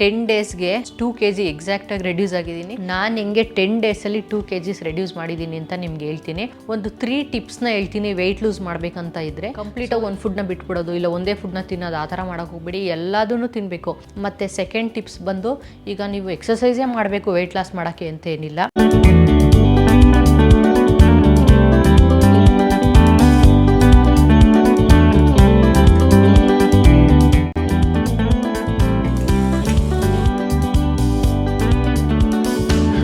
10 ಡೇಸ್ಗೆ 2 kg exact ಆಗಿ reduce ಆಗಿದ್ದೀನಿ. ನಾನು ಹೆಂಗೆ 10 ಡೇಸಲ್ಲಿ 2 kg ರೆಡ್ಯೂಸ್ ಮಾಡಿದ್ದೀನಿ ಅಂತ ನಿಮ್ಗೆ ಹೇಳ್ತೀನಿ. ಒಂದು 3 ಟಿಪ್ಸ್ನ ಹೇಳ್ತೀನಿ ವೆಯ್ಟ್ ಲೂಸ್ ಮಾಡ್ಬೇಕಂತ ಇದ್ರೆ. ಕಂಪ್ಲೀಟ್ ಆಗಿ ಒಂದು ಫುಡ್ನ ಬಿಟ್ಬಿಡೋದು, ಇಲ್ಲ ಒಂದೇ ಫುಡ್ನ ತಿನ್ನೋದು, ಆ ಥರ ಮಾಡೋಕೆ ಹೋಗ್ಬಿಡಿ. ಎಲ್ಲದನ್ನು ತಿನ್ನಬೇಕು. ಮತ್ತೆ ಸೆಕೆಂಡ್ ಟಿಪ್ಸ್ ಬಂದು, ಈಗ ನೀವು ಎಕ್ಸಸೈಸೇ ಮಾಡಬೇಕು ವೆಯ್ಟ್ ಲಾಸ್ ಮಾಡೋಕ್ಕೆ ಅಂತ ಏನಿಲ್ಲ.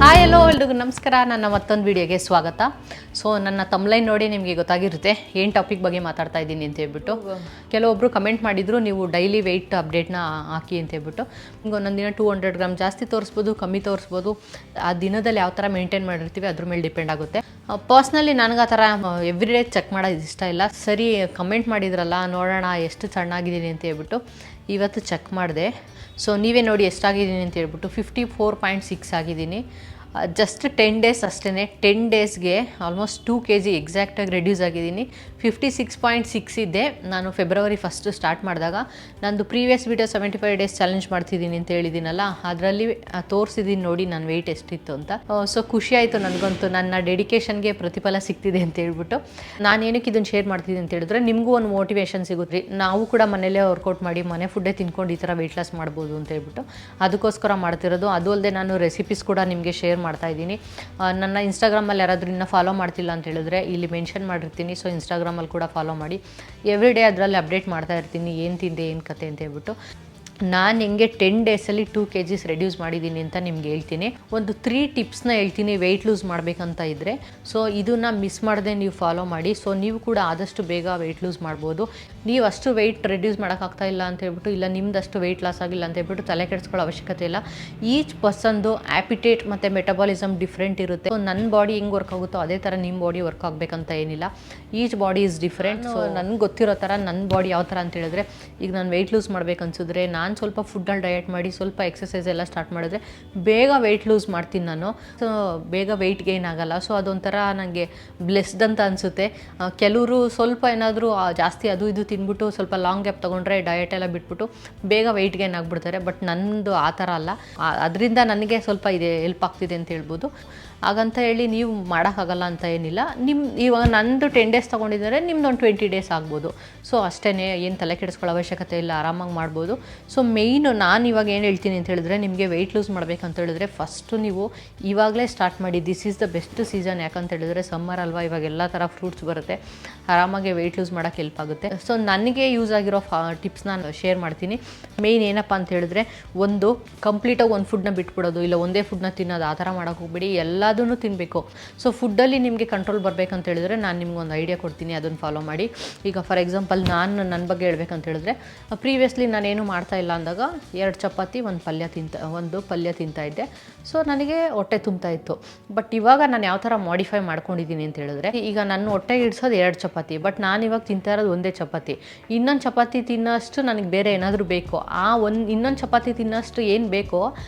ಹಾಯ್ ಎಲ್ಲೋ ಎಲ್ರಿಗೂ ನಮಸ್ಕಾರ. ನನ್ನ ಮತ್ತೊಂದು ವಿಡಿಯೋಗೆ ಸ್ವಾಗತ. ಸೊ ನನ್ನ ತಮ್ಲೈನ್ ನೋಡಿ ನಿಮಗೆ ಗೊತ್ತಾಗಿರುತ್ತೆ ಏನು ಟಾಪಿಕ್ ಬಗ್ಗೆ ಮಾತಾಡ್ತಾ ಇದ್ದೀನಿ ಅಂತ ಹೇಳ್ಬಿಟ್ಟು. ಕೆಲವೊಬ್ಬರು ಕಮೆಂಟ್ ಮಾಡಿದ್ರು, ನೀವು ಡೈಲಿ ವೆಯ್ಟ್ ಅಪ್ಡೇಟ್ನ ಹಾಕಿ ಅಂತ ಹೇಳ್ಬಿಟ್ಟು. ಹಿಂಗೆ ಒಂದೊಂದು ದಿನ 200 ಗ್ರಾಮ್ ಜಾಸ್ತಿ ತೋರಿಸ್ಬೋದು, ಕಮ್ಮಿ ತೋರಿಸ್ಬೋದು. ಆ ದಿನದಲ್ಲಿ ಯಾವ ಥರ ಮೇಂಟೈನ್ ಮಾಡಿರ್ತೀವಿ ಅದ್ರ ಮೇಲೆ ಡಿಪೆಂಡ್ ಆಗುತ್ತೆ. ಪರ್ಸ್ನಲಿ ನನಗೆ ಆ ಥರ ಎವ್ರಿ ಡೇ ಚೆಕ್ ಮಾಡೋದು ಇಷ್ಟ ಇಲ್ಲ. ಸರಿ ಕಮೆಂಟ್ ಮಾಡಿದ್ರಲ್ಲ, ನೋಡೋಣ ಎಷ್ಟು ಸಣ್ಣಾಗಿದ್ದೀನಿ ಅಂತ ಹೇಳ್ಬಿಟ್ಟು ಇವತ್ತು ಚೆಕ್ ಮಾಡಿದೆ. ಸೊ ನೀವೇ ನೋಡಿ ಎಷ್ಟಾಗಿದ್ದೀನಿ ಅಂತ ಹೇಳ್ಬಿಟ್ಟು 54.6 ಆಗಿದ್ದೀನಿ. ಜಸ್ಟ್ 10 ಡೇಸ್ ಅಷ್ಟೇ. 10 ಡೇಸ್ಗೆ ಆಲ್ಮೋಸ್ಟ್ 2 kg ಎಕ್ಸಾಕ್ಟಾಗಿ ರೆಡ್ಯೂಸ್ ಆಗಿದ್ದೀನಿ. 56.6 ಇದ್ದೆ ನಾನು ಫೆಬ್ರವರಿ 1 ಸ್ಟಾರ್ಟ್ ಮಾಡಿದಾಗ. ನಂದು ಪ್ರೀವಿಯಸ್ ವೀಡಿಯೋ 75 ಡೇಸ್ ಚಾಲೆಂಜ್ ಮಾಡ್ತಿದ್ದೀನಿ ಅಂತ ಹೇಳಿದ್ದೀನಲ್ಲ, ಅದರಲ್ಲಿ ತೋರಿಸಿದ್ದೀನಿ ನೋಡಿ ನನ್ನ ವೆಯ್ಟ್ ಎಷ್ಟಿತ್ತು ಅಂತ. ಸೊ ಖುಷಿ ಆಯಿತು ನನಗಂತೂ, ನನ್ನ ಡೆಡಿಕೇಶನ್ಗೆ ಪ್ರತಿಫಲ ಸಿಗ್ತಿದೆ ಅಂತ ಹೇಳ್ಬಿಟ್ಟು. ನಾನೇನಕ್ಕೆ ಇದನ್ನು ಶೇರ್ ಮಾಡ್ತಿದ್ದೀನಿ ಅಂತ ಹೇಳಿದ್ರೆ, ನಿಮಗೂ ಒಂದು ಮೋಟಿವೇಶನ್ ಸಿಗುತ್ತೆ. ನಾವು ಕೂಡ ಮನೇಲೇ ವರ್ಕೌಟ್ ಮಾಡಿ ಮನೆ ಫುಡ್ಡೇ ತಿನ್ಕೊಂಡು ಈ ಥರ ವೆಯ್ಟ್ ಲಾಸ್ ಮಾಡ್ಬೋದು ಅಂತ ಹೇಳ್ಬಿಟ್ಟು ಅದಕ್ಕೋಸ್ಕರ ಮಾಡ್ತಿರೋದು. ಅದು ಅಲ್ಲದೆ ನಾನು ರೆಸಿಪೀಸ್ ಕೂಡ ನಿಮಗೆ ಶೇರ್ ಮಾಡ್ತಾ ಇದ್ದೀನಿ. ನನ್ನ ಇನ್ಸ್ಟಾಗ್ರಾಮಲ್ಲಿ ಯಾರಾದರೂ ಇನ್ನೂ ಫಾಲೋ ಮಾಡ್ತಿಲ್ಲ ಅಂತ ಹೇಳಿದ್ರೆ ಇಲ್ಲಿ ಮೆನ್ಷನ್ ಮಾಡಿರ್ತೀನಿ. ಸೊ ಇನ್ಸ್ಟಾಗ್ರಾಮಲ್ಲಿ ಕೂಡ ಫಾಲೋ ಮಾಡಿ. ಎವ್ರಿ ಡೇ ಅದರಲ್ಲಿ ಅಪ್ಡೇಟ್ ಮಾಡ್ತಾ ಇರ್ತೀನಿ, ಏನು ತಿಂದೆ ಏನು ಕತೆ ಅಂತ ಹೇಳ್ಬಿಟ್ಟು. ನಾನು ಹೆಂಗೆ 10 ಡೇಸಲ್ಲಿ 2 kg ರೆಡ್ಯೂಸ್ ಮಾಡಿದ್ದೀನಿ ಅಂತ ನಿಮ್ಗೆ ಹೇಳ್ತೀನಿ. ಒಂದು 3 ಟಿಪ್ಸ್ನ ಹೇಳ್ತೀನಿ ವೆಯ್ಟ್ ಲೂಸ್ ಮಾಡಬೇಕಂತ ಇದ್ದರೆ. ಸೊ ಇದನ್ನು ಮಿಸ್ ಮಾಡದೆ ನೀವು ಫಾಲೋ ಮಾಡಿ. ಸೊ ನೀವು ಕೂಡ ಆದಷ್ಟು ಬೇಗ ವೆಯ್ಟ್ ಲೂಸ್ ಮಾಡ್ಬೋದು. ನೀವು ಅಷ್ಟು ವೆಯ್ಟ್ ರೆಡ್ಯೂಸ್ ಮಾಡೋಕ್ಕಾಗ್ತಾ ಇಲ್ಲ ಅಂತ ಹೇಳ್ಬಿಟ್ಟು, ಇಲ್ಲ ನಿಮ್ದಷ್ಟು ವೆಯ್ಟ್ ಲಾಸ್ ಆಗಿಲ್ಲ ಅಂತ ಹೇಳ್ಬಿಟ್ಟು ತಲೆ ಕೆಡಿಸ್ಕೊಳ್ಳೋ ಅವಶ್ಯಕತೆ ಇಲ್ಲ. ಈಚ್ ಪರ್ಸನ್ದು ಆ್ಯಪಿಟೇಟ್ ಮತ್ತು ಮೆಟಬಾಲಿಸಮ್ ಡಿಫ್ರೆಂಟ್ ಇರುತ್ತೆ. ಸೊ ನನ್ನ ಬಾಡಿ ಹೆಂಗೆ ವರ್ಕ್ ಆಗುತ್ತೋ ಅದೇ ಥರ ನಿಮ್ಮ ಬಾಡಿ ವರ್ಕ್ ಆಗಬೇಕಂತ ಏನಿಲ್ಲ. Each body is different. So ನನಗೆ ಗೊತ್ತಿರೋ ಥರ ನನ್ನ ಬಾಡಿ ಯಾವ ಥರ ಅಂತ ಹೇಳಿದ್ರೆ, ಈಗ ನಾನು ವೆಯ್ಟ್ ಲೂಸ್ ಮಾಡ್ಬೇಕು ಅನ್ಸಿದ್ರೆ ನಾನು ಸ್ವಲ್ಪ ಫುಡ್ಡಲ್ಲಿ ಡಯಟ್ ಮಾಡಿ ಸ್ವಲ್ಪ ಎಕ್ಸಸೈಸ್ ಎಲ್ಲ ಸ್ಟಾರ್ಟ್ ಮಾಡಿದ್ರೆ ಬೇಗ ವೆಯ್ಟ್ ಲೂಸ್ ಮಾಡ್ತೀನಿ ನಾನು. ಸೊ ಬೇಗ ವೆಯ್ಟ್ ಗೇನ್ ಆಗಲ್ಲ. ಸೊ ಅದೊಂಥರ ನನಗೆ ಬ್ಲೆಸ್ಡ್ ಅಂತ ಅನಿಸುತ್ತೆ. ಕೆಲವರು ಸ್ವಲ್ಪ ಏನಾದರೂ ಜಾಸ್ತಿ ಅದು ಇದು ತಿಂದ್ಬಿಟ್ಟು ಸ್ವಲ್ಪ ಲಾಂಗ್ ಗ್ಯಾಪ್ ತೊಗೊಂಡ್ರೆ ಡಯಟ್ ಎಲ್ಲ ಬಿಟ್ಬಿಟ್ಟು ಬೇಗ ವೆಯ್ಟ್ ಗೇನ್ ಆಗಿಬಿಡ್ತಾರೆ. ಬಟ್ ನನ್ನದು ಆ ಥರ ಅಲ್ಲ. ಅದರಿಂದ ನನಗೆ ಸ್ವಲ್ಪ ಇದೆ ಹೆಲ್ಪ್ ಆಗ್ತಿದೆ ಅಂತ ಹೇಳ್ಬೋದು. ಹಾಗಂತ ಹೇಳಿ ನೀವು ಮಾಡೋಕ್ಕಾಗಲ್ಲ ಅಂತ ಏನಿಲ್ಲ. ಇವಾಗ ನಂದು 10 ಡೇಸ್ ತೊಗೊಂಡಿದ್ದಾರೆ, ನಿಮ್ದು ಒಂದು 20 ಡೇಸ್ ಆಗ್ಬೋದು. ಸೊ ಅಷ್ಟೇ, ಏನು ತಲೆ ಕೆಡಿಸ್ಕೊಳ್ಳೋ ಅವಶ್ಯಕತೆ ಇಲ್ಲ, ಆರಾಮಾಗಿ ಮಾಡ್ಬೋದು. ಸೊ ಮೇಯ್ನು ನಾನು ಇವಾಗ ಏನು ಹೇಳ್ತೀನಿ ಅಂತ ಹೇಳಿದ್ರೆ, ನಿಮಗೆ ವೆಯ್ಟ್ ಲೂಸ್ ಮಾಡಬೇಕಂತ ಹೇಳಿದ್ರೆ ಫಸ್ಟು ನೀವು ಇವಾಗಲೇ ಸ್ಟಾರ್ಟ್ ಮಾಡಿ. This is the best season. ಯಾಕಂತ ಹೇಳಿದ್ರೆ ಸಮ್ಮರ್ ಅಲ್ವಾ, ಇವಾಗ ಎಲ್ಲ ಥರ ಫ್ರೂಟ್ಸ್ ಬರುತ್ತೆ, ಆರಾಮಾಗಿ ವೆಯ್ಟ್ ಲೂಸ್ ಮಾಡೋಕ್ಕೆ ಹೆಲ್ಪ್ ಆಗುತ್ತೆ. ಸೊ ನನಗೆ ಯೂಸ್ ಆಗಿರೋ ಟಿಪ್ಸ್ ನಾನು ಶೇರ್ ಮಾಡ್ತೀನಿ. ಮೇಯ್ನ್ ಏನಪ್ಪ ಅಂತ ಹೇಳಿದ್ರೆ, ಒಂದು ಕಂಪ್ಲೀಟಾಗಿ ಒಂದು ಫುಡ್ನ ಬಿಟ್ಬಿಡೋದು, ಇಲ್ಲ ಒಂದೇ ಫುಡ್ನ ತಿನ್ನೋದು, ಆ ಥರ ಮಾಡೋಕೆ ಹೋಗ್ಬಿಡಿ. ಎಲ್ಲದನ್ನು ತಿನ್ನಬೇಕು. ಸೊ ಫುಡ್ಡಲ್ಲಿ ನಿಮಗೆ ಕಂಟ್ರೋಲ್ ಬರಬೇಕಂತ ಹೇಳಿದ್ರೆ ನಾನು ನಿಮ್ಗೆ ಒಂದು ಐಡಿಯಾ ಕೊಡ್ತೀನಿ, ಅದನ್ನು ಫಾಲೋ ಮಾಡಿ. ಈಗ ಫಾರ್ ಎಕ್ಸಾಂಪಲ್ ನಾನು ನನ್ನ ಬಗ್ಗೆ ಹೇಳ್ಬೇಕಂತ ಹೇಳಿದ್ರೆ, ಪ್ರೀವಿಯಸ್ಲಿ ನಾನೇನು ಮಾಡ್ತಾ ಇಲ್ಲ ಅಂದಾಗ 2 ಚಪಾತಿ ಒಂದು ಪಲ್ಯ ತಿಂತಾ ಇದ್ದೆ. ಸೊ ನನಗೆ ಹೊಟ್ಟೆ ತುಂಬ್ತಾ ಇತ್ತು. ಬಟ್ ಇವಾಗ ನಾನು ಯಾವ ಥರ ಮಾಡಿಫೈ ಮಾಡ್ಕೊಂಡಿದ್ದೀನಿ ಅಂತ ಹೇಳಿದ್ರೆ, ಈಗ ನನ್ನ ಹೊಟ್ಟೆಗೆ ಇಡ್ಸೋದು 2 ಚಪಾತಿ, ಬಟ್ ನಾನು ಇವಾಗ ತಿಂತಾ ಇರೋದು ಒಂದೇ ಚಪಾತಿ. ಇನ್ನೊಂದು ಚಪಾತಿ ತಿನ್ನೋಷ್ಟು ನನಗೆ ಬೇರೆ ಏನಾದರೂ ಬೇಕು. ಇನ್ನೊಂದು ಚಪಾತಿ ತಿನ್ನೋಷ್ಟು ಏನು ಬೇಕೋ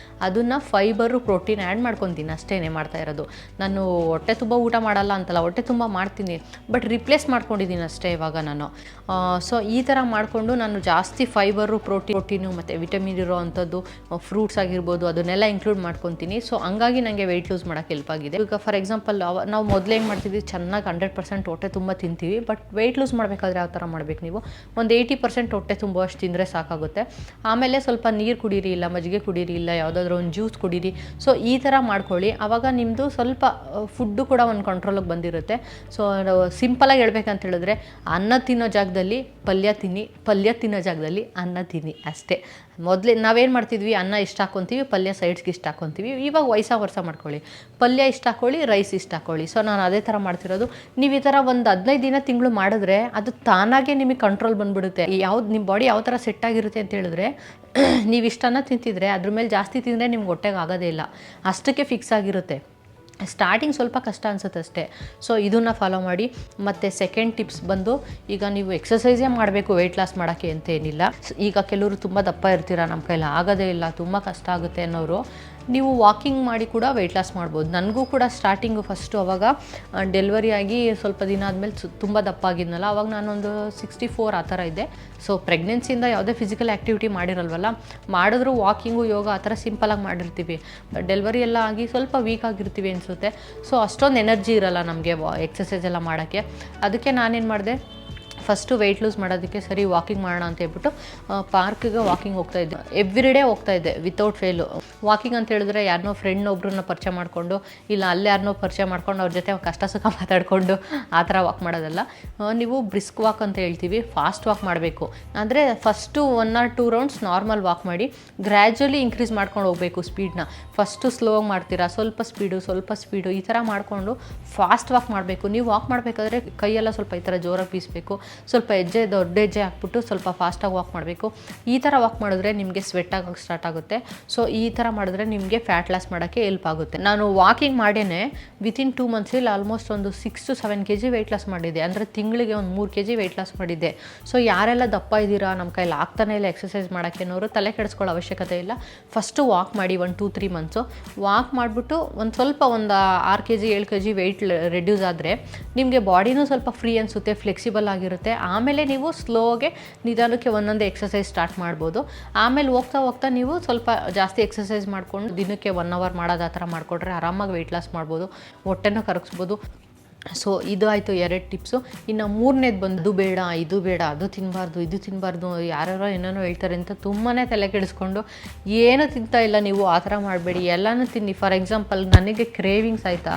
ಅದನ್ನು ಫೈಬರು ಪ್ರೋಟೀನ್ ಆ್ಯಡ್ ಮಾಡ್ಕೊತೀನಿ, ಅಷ್ಟೇ ಮಾಡ್ತಾ ಇರೋದು. ನಾನು ಹೊಟ್ಟೆ ತುಂಬ ಊಟ ಮಾಡಲ್ಲ ಅಂತಲ್ಲ, ಹೊಟ್ಟೆ ತುಂಬ ಮಾಡ್ತೀನಿ, ಬಟ್ ರಿಪ್ಲೇಸ್ ಮಾಡ್ಕೊಂಡಿದ್ದೀನಿ ಅಷ್ಟೇ ಇವಾಗ ನಾನು. ಸೊ ಈ ಥರ ಮಾಡಿಕೊಂಡು ನಾನು ಜಾಸ್ತಿ ಫೈಬರು ಪ್ರೋಟೀನು ಮತ್ತು ವಿಟಮಿನ್ ಇರೋ ಅಂಥದ್ದು ಫ್ರೂಟ್ಸ್ ಆಗಿರ್ಬೋದು ಅದನ್ನೆಲ್ಲ ಇನ್ಕ್ಲೂಡ್ ಮಾಡ್ಕೊತೀನಿ. ಸೊ ಹಂಗಾಗಿ ನನಗೆ ವೆಯ್ಟ್ ಲೂಸ್ ಮಾಡೋಕ್ಕೆ ಹೆಲ್ಪ್ ಆಗಿದೆ. ಈಗ ಫಾರ್ ಎಕ್ಸಾಂಪಲ್ ನಾವು ಮೊದಲು ಹೆಂಗೆ ಮಾಡ್ತಿದ್ವಿ, ಚೆನ್ನಾಗಿ 100% ಹೊಟ್ಟೆ ತುಂಬ ತಿಂತೀವಿ. ಬಟ್ ವೆಯ್ಟ್ ಲೂಸ್ ಮಾಡಬೇಕಾದ್ರೆ ಯಾವ ಥರ ಮಾಡಬೇಕು, ನೀವು ಒಂದು 80% ಹೊಟ್ಟೆ ತುಂಬುವಷ್ಟು ತಿಂದರೆ ಸಾಕಾಗುತ್ತೆ. ಆಮೇಲೆ ಸ್ವಲ್ಪ ನೀರು ಕುಡೀರಿ, ಇಲ್ಲ ಮಜ್ಜಿಗೆ ಕುಡೀರಿ, ಇಲ್ಲ ಯಾವುದಾದ್ರೂ ಒಂದು ಜ್ಯೂಸ್ ಕುಡೀರಿ. ಸೊ ಈ ಥರ ಮಾಡ್ಕೊಳ್ಳಿ. ಆವಾಗ ನಿಮ್ಮದು ಸ್ವಲ್ಪ ಫುಡ್ಡು ಕೂಡ ಒಂದು ಕಂಟ್ರೋಲಿಗೆ ಬಂದಿರುತ್ತೆ. ಸೊ ಸಿಂಪಲಾಗಿ ಹೇಳ್ಬೇಕಂತ ಹೇಳಿದ್ರೆ, ಅನ್ನ ತಿನ್ನೋ ಜಾಗದಲ್ಲಿ ಪಲ್ಯ ತಿನ್ನಿ, ಪಲ್ಯ ತಿನ್ನೋ ಜಾಗದಲ್ಲಿ ಅನ್ನ ತಿನ್ನಿ, ಅಷ್ಟೇ. ಮೊದಲೇ ನಾವೇನು ಮಾಡ್ತಿದ್ವಿ, ಅನ್ನ ಇಷ್ಟು ಹಾಕ್ಕೊತೀವಿ, ಪಲ್ಯ ಸೈಡ್ಸ್ಗೆ ಇಷ್ಟು ಹಾಕ್ಕೊತೀವಿ. ಇವಾಗ ವರ್ಷ ಮಾಡ್ಕೊಳ್ಳಿ, ಪಲ್ಯ ಇಷ್ಟು ಹಾಕ್ಕೊಳ್ಳಿ, ರೈಸ್ ಇಷ್ಟು ಹಾಕ್ಕೊಳ್ಳಿ. ಸೊ ನಾನು ಅದೇ ಥರ ಮಾಡ್ತಿರೋದು. ನೀವು ಈ ಥರ ಒಂದು 15 ದಿನ ತಿಂಗಳು ಮಾಡಿದ್ರೆ ಅದು ತಾನಾಗೆ ನಿಮಗೆ ಕಂಟ್ರೋಲ್ ಬಂದುಬಿಡುತ್ತೆ. ನಿಮ್ಮ ಬಾಡಿ ಯಾವ ಥರ ಸೆಟ್ ಆಗಿರುತ್ತೆ ಅಂತ ಹೇಳಿದ್ರೆ, ನೀವು ಇಷ್ಟನ್ನು ತಿಂತಿದ್ರೆ ಅದ್ರ ಮೇಲೆ ಜಾಸ್ತಿ ತಿಂದರೆ ನಿಮ್ಗೆ ಹೊಟ್ಟೆಗೆ ಆಗೋದೇ ಇಲ್ಲ, ಅಷ್ಟಕ್ಕೆ ಫಿಕ್ಸ್ ಆಗಿರುತ್ತೆ. ಸ್ಟಾರ್ಟಿಂಗ್ ಸ್ವಲ್ಪ ಕಷ್ಟ ಅನ್ಸುತ್ತೆ ಅಷ್ಟೇ. ಸೊ ಇದನ್ನು ಫಾಲೋ ಮಾಡಿ. ಮತ್ತು ಸೆಕೆಂಡ್ ಟಿಪ್ಸ್ ಬಂದು, ಈಗ ನೀವು ಎಕ್ಸಸೈಸೇ ಮಾಡಬೇಕು ವೆಯ್ಟ್ ಲಾಸ್ ಮಾಡೋಕ್ಕೆ ಅಂತ ಏನಿಲ್ಲ. ಈಗ ಕೆಲವರು ತುಂಬ ದಪ್ಪ ಇರ್ತೀರ, ನಮ್ಮ ಕೈಲಿ ಆಗೋದೇ ಇಲ್ಲ, ತುಂಬ ಕಷ್ಟ ಆಗುತ್ತೆ ಅನ್ನೋರು, ನೀವು ವಾಕಿಂಗ್ ಮಾಡಿ ಕೂಡ ವೆಯ್ಟ್ ಲಾಸ್ ಮಾಡ್ಬೋದು. ನನಗೂ ಕೂಡ ಸ್ಟಾರ್ಟಿಂಗು ಫಸ್ಟು ಅವಾಗ ಡೆಲಿವರಿ ಆಗಿ ಸ್ವಲ್ಪ ದಿನ ಆದಮೇಲೆ ತುಂಬ ದಪ್ಪ ಆಗಿದ್ನಲ್ಲ, ಅವಾಗ ನಾನೊಂದು 64 ಆ ಥರ ಇದ್ದೆ. ಸೊ ಪ್ರೆಗ್ನೆನ್ಸಿಯಿಂದ ಯಾವುದೇ ಫಿಸಿಕಲ್ ಆ್ಯಕ್ಟಿವಿಟಿ ಮಾಡಿರಲ್ವಲ್ಲ, ಮಾಡಿದ್ರು ವಾಕಿಂಗು ಯೋಗ ಆ ಥರ ಸಿಂಪಲಾಗಿ ಮಾಡಿರ್ತೀವಿ. ಡೆಲಿವರಿ ಎಲ್ಲ ಆಗಿ ಸ್ವಲ್ಪ ವೀಕ್ ಆಗಿರ್ತೀವಿ ಅನಿಸುತ್ತೆ. ಸೊ ಅಷ್ಟೊಂದು ಎನರ್ಜಿ ಇರಲ್ಲ ನಮಗೆ ಎಕ್ಸಸೈಸ್ ಎಲ್ಲ ಮಾಡೋಕ್ಕೆ. ಅದಕ್ಕೆ ನಾನೇನು ಮಾಡಿದೆ, ಫಸ್ಟು ವೆಯ್ಟ್ ಲೂಸ್ ಮಾಡೋದಕ್ಕೆ ಸರಿ ವಾಕಿಂಗ್ ಮಾಡೋಣ ಅಂತ ಹೇಳ್ಬಿಟ್ಟು ಪಾರ್ಕಿಗೆ ವಾಕಿಂಗ್ ಹೋಗ್ತಾಯಿದ್ದೆ. ಎವ್ರಿ ಡೇ ಹೋಗ್ತಾಯಿದ್ದೆ ವಿತೌಟ್ ಫೇಲು. ವಾಕಿಂಗ್ ಅಂತ ಹೇಳಿದ್ರೆ ಯಾರನ್ನೋ ಫ್ರೆಂಡ್ನೊಬ್ರನ್ನ ಪರಿಚಯ ಮಾಡಿಕೊಂಡು, ಇಲ್ಲ ಅಲ್ಲೇ ಯಾರನ್ನೋ ಪರಿಚಯ ಮಾಡ್ಕೊಂಡು ಅವ್ರ ಜೊತೆ ಕಷ್ಟ ಸುಖ ಮಾತಾಡಿಕೊಂಡು ಆ ಥರ ವಾಕ್ ಮಾಡೋದಲ್ಲ. ನೀವು ಬ್ರಿಸ್ಕ್ ವಾಕ್ ಅಂತ ಹೇಳ್ತೀವಿ, ಫಾಸ್ಟ್ ವಾಕ್ ಮಾಡಬೇಕು. ಅಂದರೆ first 1 or 2 rounds normal walk ಮಾಡಿ ಗ್ರ್ಯಾಜುವಲಿ ಇನ್ಕ್ರೀಸ್ ಮಾಡ್ಕೊಂಡು ಹೋಗಬೇಕು ಸ್ಪೀಡ್ನ. ಫಸ್ಟು ಸ್ಲೋವಾಗಿ ಮಾಡ್ತೀರಾ, ಸ್ವಲ್ಪ ಸ್ಪೀಡು ಈ ಥರ ಮಾಡಿಕೊಂಡು ಫಾಸ್ಟ್ ವಾಕ್ ಮಾಡಬೇಕು. ನೀವು ವಾಕ್ ಮಾಡಬೇಕಾದ್ರೆ ಕೈಯೆಲ್ಲ ಸ್ವಲ್ಪ ಈ ಥರ ಜೋರಾಗಿ ಬೀಸಬೇಕು. ಸ್ವಲ್ಪ ದೊಡ್ಡ ಹೆಜ್ಜೆ ಹಾಕ್ಬಿಟ್ಟು ಸ್ವಲ್ಪ ಫಾಸ್ಟಾಗಿ ವಾಕ್ ಮಾಡಬೇಕು. ಈ ಥರ ವಾಕ್ ಮಾಡಿದ್ರೆ ನಿಮಗೆ ಸ್ವೆಟ್ ಆಗೋಕ್ಕೆ ಸ್ಟಾರ್ಟ್ ಆಗುತ್ತೆ. ಸೊ ಈ ಥರ ಮಾಡಿದ್ರೆ ನಿಮಗೆ ಫ್ಯಾಟ್ ಲಾಸ್ ಮಾಡೋಕ್ಕೆ ಹೆಲ್ಪ್ ಆಗುತ್ತೆ. ನಾನು ವಾಕಿಂಗ್ ಮಾಡೇ ವಿತಿನ್ 2 ಮಂತ್ಸಲ್ಲಿ ಆಲ್ಮೋಸ್ಟ್ ಒಂದು 6 to 7 kg ವೆಯ್ಟ್ ಲಾಸ್ ಮಾಡಿದ್ದೆ. ಅಂದರೆ ತಿಂಗಳಿಗೆ ಒಂದು 3 kg ವೆಯ್ಟ್ ಲಾಸ್ ಮಾಡಿದ್ದೆ. ಸೊ ಯಾರೆಲ್ಲ ದಪ್ಪ ಇದ್ದೀರಾ, ನಮ್ಮ ಕೈಲಿ ಆಗ್ತಾನೆ ಇಲ್ಲ ಎಕ್ಸಸೈಸ್ ಮಾಡೋಕ್ಕೆ ಅನ್ನೋರು ತಲೆ ಕೆಡಿಸ್ಕೊಳ್ಳೋ ಅವಶ್ಯಕತೆ ಇಲ್ಲ. ಫಸ್ಟು ವಾಕ್ ಮಾಡಿ 1-2-3 ಮಂತ್ಸು ವಾಕ್ ಮಾಡಿಬಿಟ್ಟು ಒಂದು 6 kg 7 kg ವೆಯ್ಟ್ ರೆಡ್ಯೂಸ್ ಆದರೆ ನಿಮಗೆ ಬಾಡಿನೂ ಸ್ವಲ್ಪ ಫ್ರೀ ಅನಿಸುತ್ತೆ, ಫ್ಲೆಕ್ಸಿಬಲ್ ಆಗಿರುತ್ತೆ. ಆಮೇಲೆ ನೀವು ಸ್ಲೋಗೆ ನಿಧಾನಕ್ಕೆ ಒಂದೊಂದೇ ಎಕ್ಸಸೈಸ್ ಸ್ಟಾರ್ಟ್ ಮಾಡ್ಬೋದು. ಆಮೇಲೆ ಹೋಗ್ತಾ ನೀವು ಸ್ವಲ್ಪ ಜಾಸ್ತಿ ಎಕ್ಸಸೈಸ್ ಮಾಡಿಕೊಂಡು ದಿನಕ್ಕೆ 1 hour ಮಾಡೋದು ಆ ಥರ ಮಾಡಿಕೊಟ್ರೆ ಆರಾಮಾಗಿ ವೆಯ್ಟ್ ಲಾಸ್ ಮಾಡ್ಬೋದು, ಹೊಟ್ಟೆನೂ ಕರಗಿಸ್ಬೋದು. ಸೊ ಇದು ಆಯಿತು 2 ಟಿಪ್ಸು. ಇನ್ನು 3ನೇದು ಬಂದು ಇದು ಬೇಡ ಅದು ತಿನ್ನಬಾರ್ದು ಯಾರ್ಯಾರೋ ಏನೇನೋ ಹೇಳ್ತಾರೆ ಅಂತ ತುಂಬಾ ತಲೆ ಕೆಡಿಸ್ಕೊಂಡು ಏನೂ ತಿಂತಾ ಇಲ್ಲ. ನೀವು ಆ ಥರ ಮಾಡಬೇಡಿ, ಎಲ್ಲನೂ ತಿನ್ನಿ. ಫಾರ್ ಎಕ್ಸಾಂಪಲ್ ನನಗೆ ಕ್ರೇವಿಂಗ್ಸ್ ಆಯಿತಾ,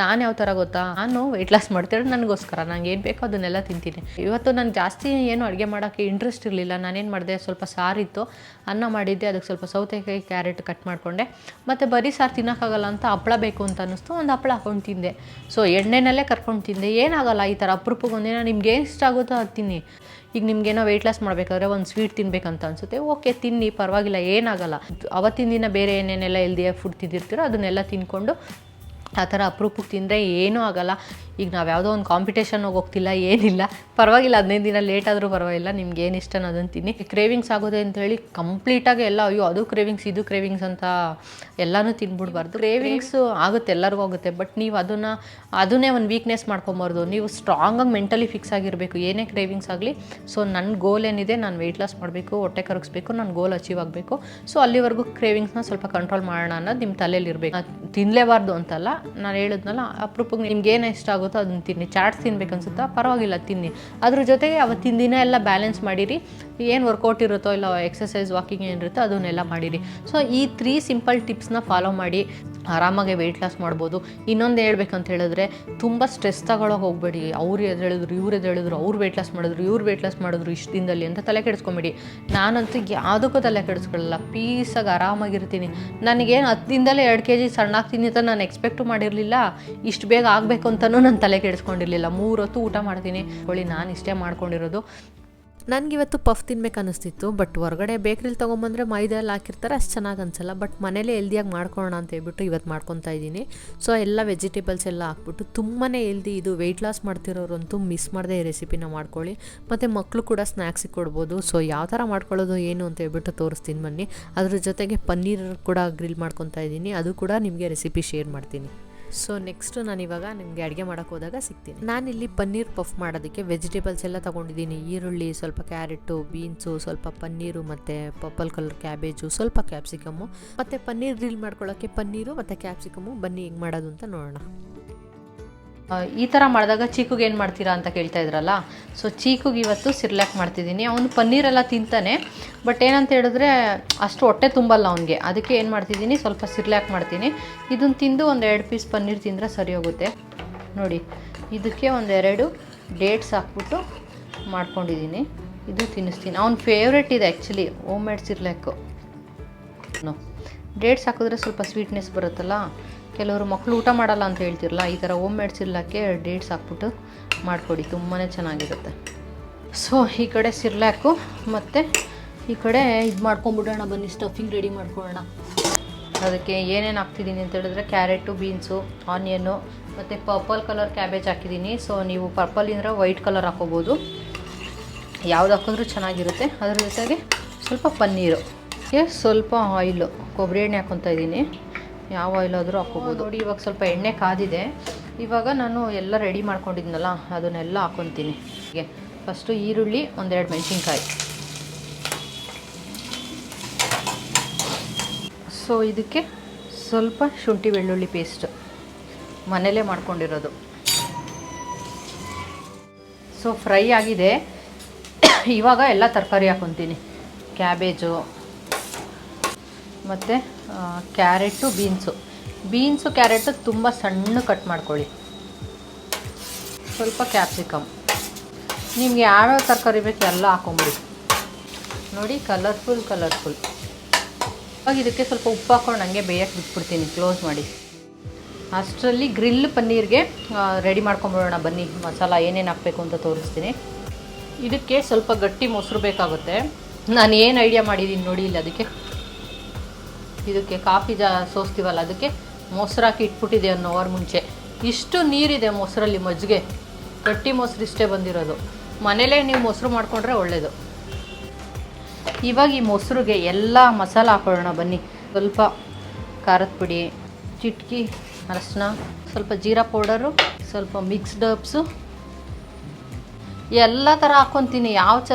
ನಾನು ಯಾವ ಥರ ಗೊತ್ತಾ, ನಾನು ವೆಯ್ಟ್ ಲಾಸ್ ಮಾಡ್ತಿರೋದು ನನಗೋಸ್ಕರ, ನಂಗೆ ಏನು ಬೇಕೋ ಅದನ್ನೆಲ್ಲ ತಿಂತೀನಿ. ಇವತ್ತು ನಾನು ಜಾಸ್ತಿ ಏನು ಅಡುಗೆ ಮಾಡೋಕ್ಕೆ ಇಂಟ್ರೆಸ್ಟ್ ಇರಲಿಲ್ಲ. ನಾನೇನು ಮಾಡಿದೆ, ಸ್ವಲ್ಪ ಸಾರಿತ್ತು, ಅನ್ನ ಮಾಡಿದ್ದೆ, ಅದಕ್ಕೆ ಸ್ವಲ್ಪ ಸೌತೆಕಾಯಿ ಕ್ಯಾರೆಟ್ ಕಟ್ ಮಾಡಿಕೊಂಡೆ. ಮತ್ತು ಬರೀ ಸಾರು ತಿನ್ನೋಕ್ಕಾಗಲ್ಲ ಅಂತ ಹಪ್ಪಳ ಬೇಕು ಅಂತ ಅನ್ನಿಸ್ತು, ಒಂದು ಹಪ್ಪಳ ಹಾಕೊಂಡು ತಿಂದೆ. ಸೊ ಎಣ್ಣೆನಲ್ಲೇ ಕರ್ಕೊಂಡು ತಿಂದೆ. ಏನಾಗಲ್ಲ, ಈ ಥರ ಅಪರೂಪಕ್ಕೆ ಒಂದಿನ ನಿಮ್ಗೆ ಏನು ಇಷ್ಟ ಆಗುತ್ತೋ ಅದು ತಿನ್ನಿ. ಈಗ ನಿಮ್ಗೇನೋ ವೆಯ್ಟ್ ಲಾಸ್ ಮಾಡಬೇಕಾದ್ರೆ ಒಂದು ಸ್ವೀಟ್ ತಿನ್ನಬೇಕಂತ ಅನಿಸುತ್ತೆ, ಓಕೆ ತಿನ್ನಿ, ಪರವಾಗಿಲ್ಲ, ಏನಾಗಲ್ಲ. ಅವತ್ತಿನ ದಿನ ಬೇರೆ ಏನೇನೆಲ್ಲ ಹೆಲ್ದಿಯಾಗಿ ಫುಡ್ ತಿಂದಿರ್ತೀರೋ ಅದನ್ನೆಲ್ಲ ತಿನ್ಕೊಂಡು ಆ ಥರ ಅಪರೂಪಕ್ಕೆ ತಿಂದರೆ ಏನೂ ಆಗೋಲ್ಲ. ಈಗ ನಾವು ಯಾವುದೋ ಒಂದು ಕಾಂಪಿಟೇಷನ್ಗೆ ಹೋಗ್ತಿಲ್ಲ, ಏನಿಲ್ಲ, ಪರವಾಗಿಲ್ಲ. 15 ದಿನ ಲೇಟ್ ಆದರೂ ಪರವಾಗಿಲ್ಲ, ನಿಮ್ಗೆ ಏನು ಇಷ್ಟನೋ ಅದನ್ನು ತಿನ್ನಿ. ಕ್ರೇವಿಂಗ್ಸ್ ಆಗೋದೆ ಅಂತೇಳಿ ಕಂಪ್ಲೀಟಾಗಿ ಎಲ್ಲ ಅಯ್ಯೋ ಅದು ಕ್ರೇವಿಂಗ್ಸ್ ಇದು ಕ್ರೇವಿಂಗ್ಸ್ ಅಂತ ಎಲ್ಲನೂ ತಿನ್ಬಿಡ್ಬಾರ್ದು. ಕ್ರೇವಿಂಗ್ಸು ಆಗುತ್ತೆ, ಎಲ್ಲರಿಗೂ ಆಗುತ್ತೆ. ಬಟ್ ನೀವು ಅದನ್ನೇ ಒಂದು ವೀಕ್ನೆಸ್ ಮಾಡ್ಕೊಬಾರ್ದು. ನೀವು ಸ್ಟ್ರಾಂಗಾಗಿ ಮೆಂಟಲಿ ಫಿಕ್ಸ್ ಆಗಿರಬೇಕು, ಏನೇ ಕ್ರೇವಿಂಗ್ಸ್ ಆಗಲಿ. ಸೊ ನನ್ನ ಗೋಲ್ ಏನಿದೆ, ನಾನು ವೆಯ್ಟ್ ಲಾಸ್ ಮಾಡಬೇಕು, ಹೊಟ್ಟೆ ಕರಗಿಸ್ಬೇಕು, ನನ್ನ ಗೋಲ್ ಅಚೀವ್ ಆಗಬೇಕು. ಸೊ ಅಲ್ಲಿವರೆಗೂ ಕ್ರೇವಿಂಗ್ಸ್ನ ಸ್ವಲ್ಪ ಕಂಟ್ರೋಲ್ ಮಾಡೋಣ ಅನ್ನೋದು ನಿಮ್ಮ ತಲೆಯಲ್ಲಿ ಇರಬೇಕು. ತಿನ್ನಲೇಬಾರ್ದು ಅಂತಲ್ಲ, ನಾನು ಹೇಳಿದ್ನಲ್ಲ, ಅಪರೂಪಕ್ಕೆ ನಿಮ್ಗೆ ಏನು ಇಷ್ಟ ಆಗುತ್ತೋ ಅದನ್ನು ತಿನ್ನಿ. ಚಾಟ್ಸ್ ತಿನ್ಬೇಕು ಅನ್ಸುತ್ತಾ, ಪರವಾಗಿಲ್ಲ ತಿನ್ನಿ. ಅದ್ರ ಜೊತೆಗೆ ಅವತ್ತಿನ ದಿನ ಎಲ್ಲ ಬ್ಯಾಲೆನ್ಸ್ ಮಾಡಿರಿ. ಏನು ವರ್ಕೌಟ್ ಇರುತ್ತೋ ಇಲ್ಲ ಎಕ್ಸಸೈಸ್ ವಾಕಿಂಗ್ ಏನಿರುತ್ತೋ ಅದನ್ನೆಲ್ಲ ಮಾಡಿರಿ. ಸೊ ಈ 3 ಸಿಂಪಲ್ ಟಿಪ್ಸ್ನ ಫಾಲೋ ಮಾಡಿ ಆರಾಮಾಗಿ ವೆಯ್ಟ್ ಲಾಸ್ ಮಾಡ್ಬೋದು. ಇನ್ನೊಂದು ಹೇಳ್ಬೇಕಂತ ಹೇಳಿದ್ರೆ, ತುಂಬ ಸ್ಟ್ರೆಸ್ ತಗೊಳ್ಳೋಕೆ ಹೋಗಬೇಡಿ. ಅವ್ರು ಹೇಳಿದ್ರು ಅವ್ರು ವೆಯ್ಟ್ ಲಾಸ್ ಮಾಡಿದ್ರು ಇಷ್ಟು ದಿನದಲ್ಲಿ ಅಂತ ತಲೆ ಕೆಡಿಸ್ಕೊಂಬೇಡಿ. ನಾನಂತೂ ಯಾವುದಕ್ಕೂ ತಲೆ ಕೆಡಿಸ್ಕೊಳ್ಳಲ್ಲ, ಪೀಸಾಗಿ ಆರಾಮಾಗಿರ್ತೀನಿ. ನನಗೇನು 10 ದಿನದಲ್ಲೇ 2 kg ಸಣ್ಣ ಆಗ್ತೀನಿ ಅಂತ ನಾನು ಎಕ್ಸ್ಪೆಕ್ಟು ಮಾಡಿರಲಿಲ್ಲ. ಇಷ್ಟು ಬೇಗ ಆಗಬೇಕು ಅಂತಲೂ ನಾನು ತಲೆ ಕೆಡಿಸ್ಕೊಂಡಿರಲಿಲ್ಲ. 3 ಹೊತ್ತು ಊಟ ಮಾಡ್ತೀನಿ, ನಾನು ಇಷ್ಟೇ ಮಾಡ್ಕೊಂಡಿರೋದು. ನನಗಿವತ್ತು ಪಫ್ ತಿನ್ಬೇಕು ಅನ್ನಿಸ್ತಿತ್ತು. ಬಟ್ ಹೊರಗಡೆ ಬೇಕ್ರಿಲಿ ತೊಗೊಂಬಂದರೆ ಮೈದಾ ಎಲ್ಲ ಹಾಕಿರ್ತಾರೆ, ಅಷ್ಟು ಚೆನ್ನಾಗಿ ಅನಿಸಲ್ಲ. ಬಟ್ ಮನೇಲೇ ಹೆಲ್ದಿಯಾಗಿ ಮಾಡ್ಕೊಳ್ಳೋಣ ಅಂತ ಹೇಳ್ಬಿಟ್ಟು ಇವತ್ತು ಮಾಡ್ಕೊತಾ ಇದ್ದೀನಿ. ಸೊ ಎಲ್ಲ ವೆಜಿಟೇಬಲ್ಸ್ ಎಲ್ಲ ಹಾಕ್ಬಿಟ್ಟು ತುಂಬಾ ಹೆಲ್ದಿ. ಇದು ವೆಯ್ಟ್ ಲಾಸ್ ಮಾಡ್ತಿರೋರಂತೂ ಮಿಸ್ ಮಾಡದೆ ಈ ರೆಸಿಪಿನ ಮಾಡ್ಕೊಳ್ಳಿ. ಮತ್ತು ಮಕ್ಕಳು ಕೂಡ ಸ್ನ್ಯಾಕ್ಸಿಗೆ ಕೊಡ್ಬೋದು. ಸೊ ಯಾವ ಥರ ಮಾಡ್ಕೊಳ್ಳೋದು ಏನು ಅಂತ ಹೇಳ್ಬಿಟ್ಟು ತೋರಿಸ್ತೀನಿ ಬನ್ನಿ. ಅದ್ರ ಜೊತೆಗೆ ಪನ್ನೀರ್ ಕೂಡ ಗ್ರಿಲ್ ಮಾಡ್ಕೊತಾ ಇದ್ದೀನಿ, ಅದು ಕೂಡ ನಿಮಗೆ ರೆಸಿಪಿ ಶೇರ್ ಮಾಡ್ತೀನಿ. ಸೊ ನೆಕ್ಸ್ಟು ನಾನಿವಾಗ ನಿಮಗೆ ಅಡುಗೆ ಮಾಡೋಕ್ಕೆ ಹೋದಾಗ ಸಿಗ್ತೀನಿ. ನಾನಿಲ್ಲಿ ಪನ್ನೀರ್ ಪಫ್ ಮಾಡೋದಕ್ಕೆ ವೆಜಿಟೇಬಲ್ಸ್ ಎಲ್ಲ ತೊಗೊಂಡಿದ್ದೀನಿ. ಈರುಳ್ಳಿ, ಸ್ವಲ್ಪ ಕ್ಯಾರೆಟು, ಬೀನ್ಸು, ಸ್ವಲ್ಪ ಪನ್ನೀರು, ಮತ್ತು ಪರ್ಪಲ್ ಕಲರ್ ಕ್ಯಾಬೇಜು, ಸ್ವಲ್ಪ ಕ್ಯಾಪ್ಸಿಕಮ್ಮು, ಮತ್ತು ಪನ್ನೀರ್ ಗ್ರಿಲ್ ಮಾಡ್ಕೊಳ್ಳೋಕ್ಕೆ ಪನ್ನೀರು ಮತ್ತು ಕ್ಯಾಪ್ಸಿಕಮ್ಮು. ಬನ್ನಿ ಹೆಂಗೆ ಮಾಡೋದು ಅಂತ ನೋಡೋಣ. ಈ ಥರ ಮಾಡಿದಾಗ ಚೀಕುಗೆ ಏನು ಮಾಡ್ತೀರಾ ಅಂತ ಕೇಳ್ತಾ ಇದ್ರಲ್ಲ. ಸೊ ಚೀಕುಗೆ ಇವತ್ತು ಸಿರ್ಲಾಕ್ ಮಾಡ್ತಿದ್ದೀನಿ. ಅವನು ಪನ್ನೀರೆಲ್ಲ ತಿಂತಾನೆ, ಬಟ್ ಏನಂತ ಹೇಳಿದ್ರೆ ಅಷ್ಟು ಹೊಟ್ಟೆ ತುಂಬಲ್ಲ ಅವನಿಗೆ. ಅದಕ್ಕೆ ಏನು ಮಾಡ್ತಿದ್ದೀನಿ, ಸ್ವಲ್ಪ ಸಿರ್ಲಾಕ್ ಮಾಡ್ತೀನಿ. ಇದನ್ನು ತಿಂದು ಒಂದು 2 ಪೀಸ್ ಪನ್ನೀರ್ ತಿಂದರೆ ಸರಿ ಹೋಗುತ್ತೆ. ನೋಡಿ, ಇದಕ್ಕೆ 1-2 ಡೇಟ್ಸ್ ಹಾಕ್ಬಿಟ್ಟು ಮಾಡ್ಕೊಂಡಿದ್ದೀನಿ. ಇದು ತಿನ್ನಿಸ್ತೀನಿ. ಅವ್ನ ಫೇವ್ರೆಟ್ ಇದೆ ಆ್ಯಕ್ಚುಲಿ, ಹೋಮ್ ಮೇಡ್ ಸಿರ್ಲಾಕು. ಡೇಟ್ಸ್ ಹಾಕಿದ್ರೆ ಸ್ವಲ್ಪ ಸ್ವೀಟ್ನೆಸ್ ಬರುತ್ತಲ್ಲ. ಕೆಲವರು ಮಕ್ಕಳು ಊಟ ಮಾಡಲ್ಲ ಅಂತ ಹೇಳ್ತಿರಲ್ಲ, ಈ ಥರ ಹೋಮ್ ಮೇಡ್ ಸಿರ್ಲಾಕ್ಕೆ ಡೇಟ್ಸ್ ಹಾಕ್ಬಿಟ್ಟು ಮಾಡಿಕೊಡಿ, ತುಂಬಾ ಚೆನ್ನಾಗಿರುತ್ತೆ. ಸೊ ಈ ಕಡೆ ಸಿರ್ಲಾಕು ಮತ್ತು ಈ ಕಡೆ ಇದು ಮಾಡ್ಕೊಂಬಿಡೋಣ ಬನ್ನಿ, ಸ್ಟಫಿಂಗ್ ರೆಡಿ ಮಾಡ್ಕೊಳ್ಳೋಣ. ಅದಕ್ಕೆ ಏನೇನು ಹಾಕ್ತಿದ್ದೀನಿ ಅಂತ ಹೇಳಿದ್ರೆ, ಕ್ಯಾರೆಟು, ಬೀನ್ಸು, ಆನಿಯನ್ನು ಮತ್ತು ಪರ್ಪಲ್ ಕಲರ್ ಕ್ಯಾಬೇಜ್ ಹಾಕಿದ್ದೀನಿ. ಸೊ ನೀವು ಪರ್ಪಲ್ ಇಂದ್ರೆ ವೈಟ್ ಕಲರ್ ಹಾಕೋಬೋದು, ಯಾವ್ದು ಹಾಕಿದ್ರೂ ಚೆನ್ನಾಗಿರುತ್ತೆ. ಅದ್ರ ಜೊತೆಗೆ ಸ್ವಲ್ಪ ಪನ್ನೀರು, ಸ್ವಲ್ಪ ಆಯಿಲು, ಕೊಬ್ಬರಿ ಎಣ್ಣೆ ಹಾಕ್ಕೊತಾ ಇದ್ದೀನಿ. ಯಾವ ಆಯಿಲ್ ಆದರೂ ಹಾಕೋಬೋದು. ನೋಡಿ ಇವಾಗ ಸ್ವಲ್ಪ ಎಣ್ಣೆ ಕಾದಿದೆ. ಇವಾಗ ನಾನು ಎಲ್ಲ ರೆಡಿ ಮಾಡ್ಕೊಂಡಿದ್ನಲ್ಲ ಅದನ್ನೆಲ್ಲ ಹಾಕ್ಕೊತೀನಿ. ಹೀಗೆ ಫಸ್ಟು ಈರುಳ್ಳಿ, ಒಂದೆರಡು ಮೆಣಸಿನ್ಕಾಯಿ. ಸೊ ಇದಕ್ಕೆ ಸ್ವಲ್ಪ ಶುಂಠಿ ಬೆಳ್ಳುಳ್ಳಿ ಪೇಸ್ಟ್ ಮನೇಲೇ ಮಾಡ್ಕೊಂಡಿರೋದು. ಸೊ ಫ್ರೈ ಆಗಿದೆ. ಇವಾಗ ಎಲ್ಲ ತರಕಾರಿ ಹಾಕ್ಕೊತೀನಿ. ಕ್ಯಾಬೇಜು ಮತ್ತು ಕ್ಯಾರೆಟು, ಬೀನ್ಸು ಕ್ಯಾರೆಟು ತುಂಬ ಸಣ್ಣ ಕಟ್ ಮಾಡ್ಕೊಳ್ಳಿ. ಸ್ವಲ್ಪ ಕ್ಯಾಪ್ಸಿಕಮ್. ನಿಮ್ಗೆ ಯಾವ್ಯಾವ ತರಕಾರಿ ಬೇಕು ಎಲ್ಲ ಹಾಕೊಂಬಿಡಿ. ನೋಡಿ ಕಲರ್ಫುಲ್. ಇವಾಗ ಇದಕ್ಕೆ ಸ್ವಲ್ಪ ಉಪ್ಪು ಹಾಕ್ಕೊಂಡು ಹಂಗೆ ಬೇಯಕ್ಕೆ ಬಿಟ್ಬಿಡ್ತೀನಿ, ಕ್ಲೋಸ್ ಮಾಡಿ. ಅಷ್ಟರಲ್ಲಿ ಗ್ರಿಲ್ ಪನ್ನೀರ್ಗೆ ರೆಡಿ ಮಾಡ್ಕೊಂಬಿಡೋಣ ಬನ್ನಿ. ಮಸಾಲ ಏನೇನು ಹಾಕಬೇಕು ಅಂತ ತೋರಿಸ್ತೀನಿ. ಇದಕ್ಕೆ ಸ್ವಲ್ಪ ಗಟ್ಟಿ ಮೊಸರು ಬೇಕಾಗುತ್ತೆ. ನಾನು ಏನು ಐಡಿಯಾ ಮಾಡಿದ್ದೀನಿ ನೋಡಿ ಇಲ್ಲಿ. ಇದಕ್ಕೆ ಕಾಫಿ ಸೋಸ್ತೀವಲ್ಲ, ಅದಕ್ಕೆ ಮೊಸರು ಹಾಕಿ ಇಟ್ಬಿಟ್ಟಿದೆ 1 ಅವರ್ ಮುಂಚೆ. ಇಷ್ಟು ನೀರಿದೆ ಮೊಸರಲ್ಲಿ, ಮಜ್ಜಿಗೆ, ಗಟ್ಟಿ ಮೊಸರು ಇಷ್ಟೇ ಬಂದಿರೋದು. ಮನೇಲೇ ನೀವು ಮೊಸರು ಮಾಡಿಕೊಂಡ್ರೆ ಒಳ್ಳೆಯದು. ಇವಾಗ ಈ ಮೊಸರಿಗೆ ಎಲ್ಲ ಮಸಾಲ ಹಾಕೊಳ್ಳೋಣ ಬನ್ನಿ. ಸ್ವಲ್ಪ ಖಾರದ ಪುಡಿ, ಚಿಟಕಿ ಅರಶಿನ, ಸ್ವಲ್ಪ ಜೀರಾ ಪೌಡರು, ಸ್ವಲ್ಪ ಮಿಕ್ಸ್ಡ್ ಹರ್ಬ್ಸು, ಎಲ್ಲ ಥರ ಹಾಕ್ಕೊತೀನಿ.